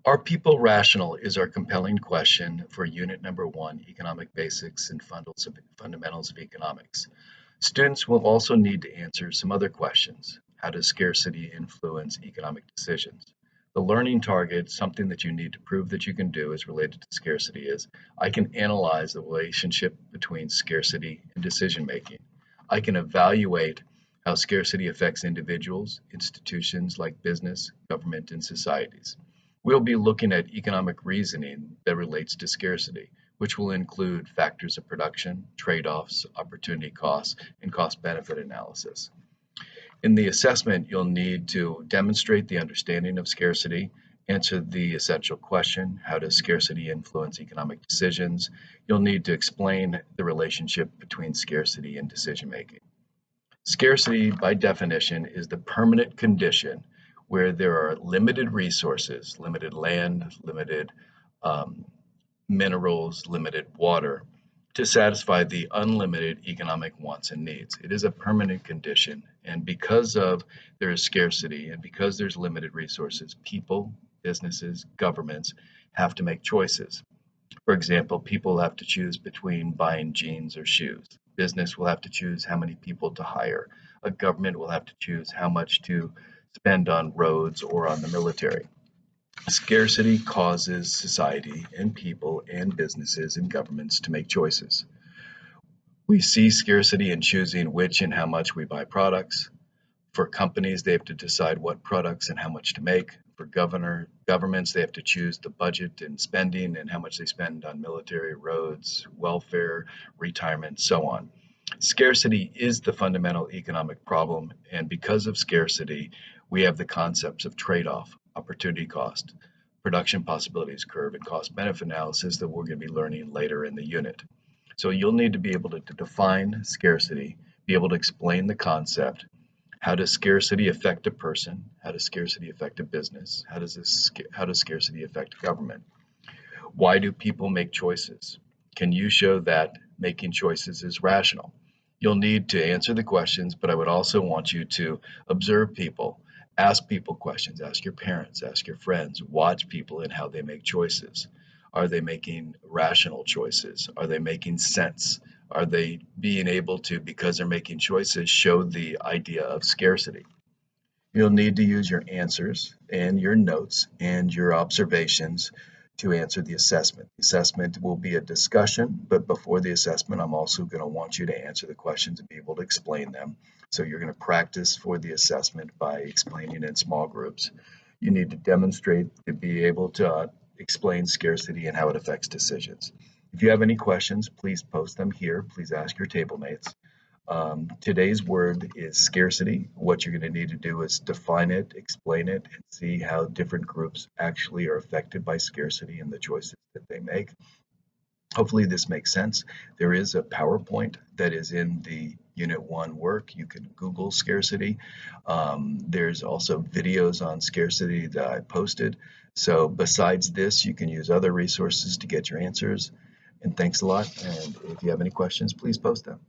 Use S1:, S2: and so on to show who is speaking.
S1: Are people rational is our compelling question for unit number 1, Economic Basics and Fundamentals of Economics. Students will also need to answer some other questions. How does scarcity influence economic decisions? The learning target, something that you need to prove that you can do is related to scarcity is, I can analyze the relationship between scarcity and decision making. I can evaluate how scarcity affects individuals, institutions like business, government, and societies. We'll be looking at economic reasoning that relates to scarcity, which will include factors of production, trade-offs, opportunity costs, and cost-benefit analysis. In the assessment, you'll need to demonstrate the understanding of scarcity, answer the essential question, how does scarcity influence economic decisions? You'll need to explain the relationship between scarcity and decision making. Scarcity, by definition, is the permanent condition where there are limited resources, limited land, limited minerals, limited water, to satisfy the unlimited economic wants and needs. It is a permanent condition, and because there is scarcity and because there's limited resources, people, businesses, governments have to make choices. For example, people have to choose between buying jeans or shoes. Business will have to choose how many people to hire. A government will have to choose how much to spend on roads or on the military. Scarcity causes society and people and businesses and governments to make choices. We see scarcity in choosing which and how much we buy products. For companies, they have to decide what products and how much to make. For governments, they have to choose the budget and spending and how much they spend on military, roads, welfare, retirement, so on. Scarcity is the fundamental economic problem, and because of scarcity, we have the concepts of trade-off, opportunity cost, production possibilities curve, and cost-benefit analysis that we're going to be learning later in the unit. So you'll need to be able to define scarcity, be able to explain the concept. How does scarcity affect a person? How does scarcity affect a business? How does scarcity affect government? Why do people make choices? Can you show that making choices is rational? You'll need to answer the questions, but I would also want you to observe people, ask people questions, ask your parents, ask your friends, watch people and how they make choices. Are they making rational choices? Are they making sense? Are they being able to, because they're making choices, show the idea of scarcity? You'll need to use your answers and your notes and your observations to answer the assessment. The assessment will be a discussion, but before the assessment, I'm also going to want you to answer the questions and be able to explain them. So you're going to practice for the assessment by explaining in small groups. You need to demonstrate to be able to explain scarcity and how it affects decisions. If you have any questions, please post them here. Please ask your table mates. Today's word is scarcity. What you're going to need to do is define it, explain it, and see how different groups actually are affected by scarcity and the choices that they make. Hopefully this makes sense. There is a PowerPoint that is in the Unit 1 work. You can Google scarcity. There's also videos on scarcity that I posted. So besides this, you can use other resources to get your answers. And thanks a lot. And if you have any questions, please post them.